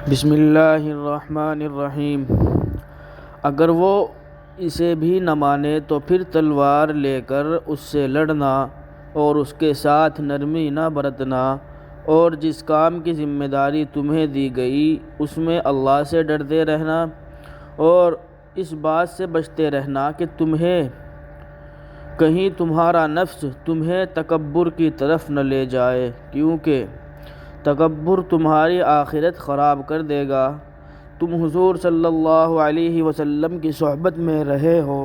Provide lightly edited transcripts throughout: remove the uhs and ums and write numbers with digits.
بسم اللہ الرحمن الرحیم۔ اگر وہ اسے بھی نہ مانے تو پھر تلوار لے کر اس سے لڑنا اور اس کے ساتھ نرمی نہ برتنا، اور جس کام کی ذمہ داری تمہیں دی گئی اس میں اللہ سے ڈرتے رہنا، اور اس بات سے بچتے رہنا کہ کہیں تمہارا نفس تمہیں تکبر کی طرف نہ لے جائے، کیونکہ تکبر تمہاری آخرت خراب کر دے گا۔ تم حضور صلی اللہ علیہ وسلم کی صحبت میں رہے ہو،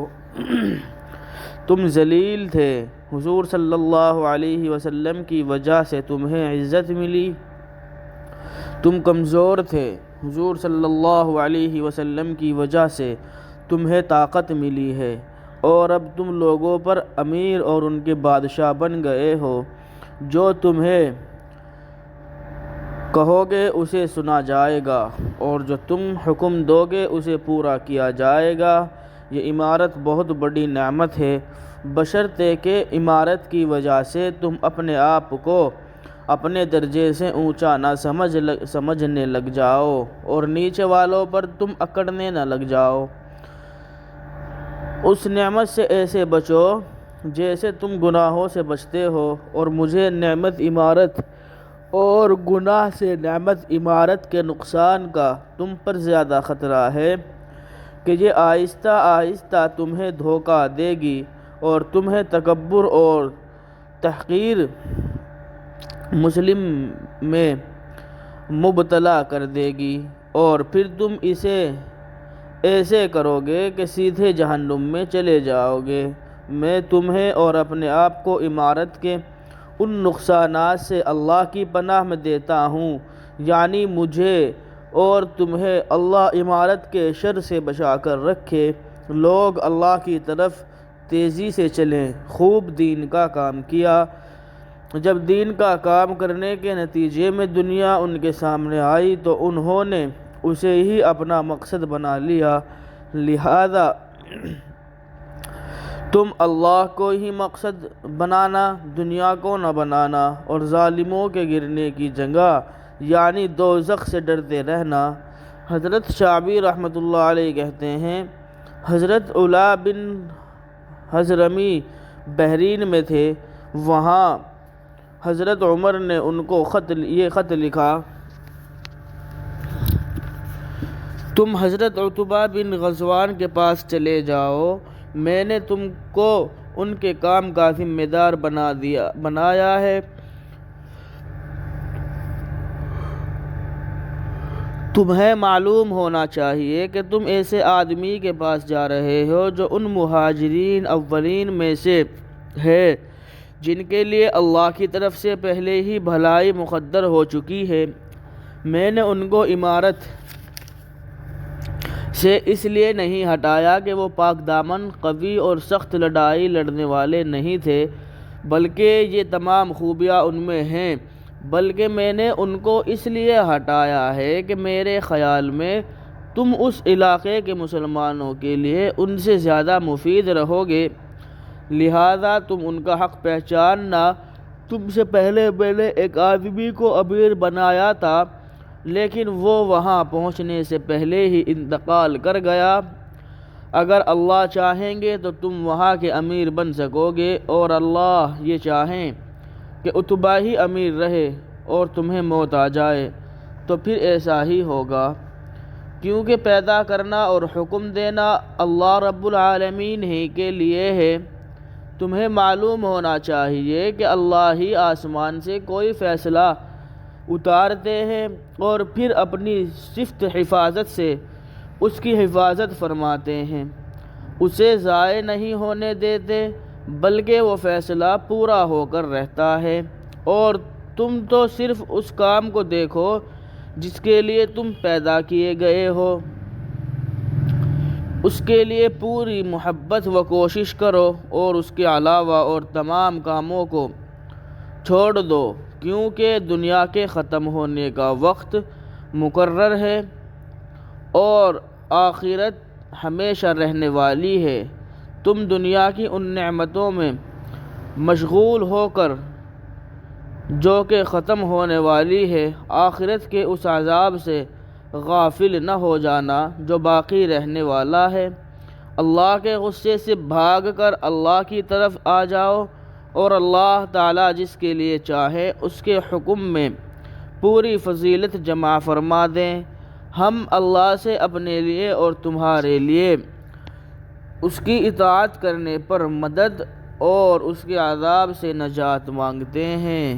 تم ذلیل تھے، حضور صلی اللہ علیہ وسلم کی وجہ سے تمہیں عزت ملی، تم کمزور تھے، حضور صلی اللہ علیہ وسلم کی وجہ سے تمہیں طاقت ملی ہے، اور اب تم لوگوں پر امیر اور ان کے بادشاہ بن گئے ہو، جو تمہیں کہو گے اسے سنا جائے گا، اور جو تم حکم دو گے اسے پورا کیا جائے گا۔ یہ امارت بہت بڑی نعمت ہے، بشرطے کہ امارت کی وجہ سے تم اپنے آپ کو اپنے درجے سے اونچا نہ سمجھنے لگ جاؤ، اور نیچے والوں پر تم اکڑنے نہ لگ جاؤ۔ اس نعمت سے ایسے بچو جیسے تم گناہوں سے بچتے ہو، اور مجھے نعمت امارت اور گناہ سے نعمت امارت کے نقصان کا تم پر زیادہ خطرہ ہے کہ یہ آہستہ آہستہ تمہیں دھوکہ دے گی اور تمہیں تکبر اور تحقیر مسلم میں مبتلا کر دے گی، اور پھر تم اسے ایسے کرو گے کہ سیدھے جہنم میں چلے جاؤ گے۔ میں تمہیں اور اپنے آپ کو امارت کے ان نقصانات سے اللہ کی پناہ میں دیتا ہوں، یعنی مجھے اور تمہیں اللہ امارت کے شر سے بچا کر رکھے۔ لوگ اللہ کی طرف تیزی سے چلیں، خوب دین کا کام کیا۔ جب دین کا کام کرنے کے نتیجے میں دنیا ان کے سامنے آئی تو انہوں نے اسے ہی اپنا مقصد بنا لیا، لہذا تم اللہ کو ہی مقصد بنانا، دنیا کو نہ بنانا، اور ظالموں کے گرنے کی جگہ یعنی دوزخ سے ڈرتے رہنا۔ حضرت شعبی رحمۃ اللہ علیہ کہتے ہیں، حضرت علا بن حضرمی بحرین میں تھے، وہاں حضرت عمر نے ان کو یہ خط لکھا: تم حضرت عتبہ بن غزوان کے پاس چلے جاؤ، میں نے تم کو ان کے کام کا ذمہ دار بنایا ہے۔ تمہیں معلوم ہونا چاہیے کہ تم ایسے آدمی کے پاس جا رہے ہو جو ان مہاجرین اولین میں سے ہے جن کے لیے اللہ کی طرف سے پہلے ہی بھلائی مقدر ہو چکی ہے۔ میں نے ان کو امارت سے اس لیے نہیں ہٹایا کہ وہ پاک دامن، قوی اور سخت لڑائی لڑنے والے نہیں تھے، بلکہ یہ تمام خوبیاں ان میں ہیں، بلکہ میں نے ان کو اس لیے ہٹایا ہے کہ میرے خیال میں تم اس علاقے کے مسلمانوں کے لیے ان سے زیادہ مفید رہو گے، لہذا تم ان کا حق پہچاننا۔ تم سے پہلے میں نے ایک آدمی کو امیر بنایا تھا، لیکن وہ وہاں پہنچنے سے پہلے ہی انتقال کر گیا۔ اگر اللہ چاہیں گے تو تم وہاں کے امیر بن سکو گے، اور اللہ یہ چاہیں کہ عتبہ ہی امیر رہے اور تمہیں موت آ جائے تو پھر ایسا ہی ہوگا، کیونکہ پیدا کرنا اور حکم دینا اللہ رب العالمین ہی کے لیے ہے۔ تمہیں معلوم ہونا چاہیے کہ اللہ ہی آسمان سے کوئی فیصلہ اتارتے ہیں اور پھر اپنی صفت حفاظت سے اس کی حفاظت فرماتے ہیں، اسے ضائع نہیں ہونے دیتے، بلکہ وہ فیصلہ پورا ہو کر رہتا ہے، اور تم تو صرف اس کام کو دیکھو جس کے لیے تم پیدا کیے گئے ہو، اس کے لیے پوری محبت و کوشش کرو، اور اس کے علاوہ اور تمام کاموں کو چھوڑ دو، کیونکہ دنیا کے ختم ہونے کا وقت مقرر ہے اور آخرت ہمیشہ رہنے والی ہے۔ تم دنیا کی ان نعمتوں میں مشغول ہو کر جو کہ ختم ہونے والی ہے، آخرت کے اس عذاب سے غافل نہ ہو جانا جو باقی رہنے والا ہے۔ اللہ کے غصے سے بھاگ کر اللہ کی طرف آ جاؤ، اور اللہ تعالیٰ جس کے لیے چاہے اس کے حکم میں پوری فضیلت جمع فرما دیں۔ ہم اللہ سے اپنے لیے اور تمہارے لیے اس کی اطاعت کرنے پر مدد اور اس کے عذاب سے نجات مانگتے ہیں۔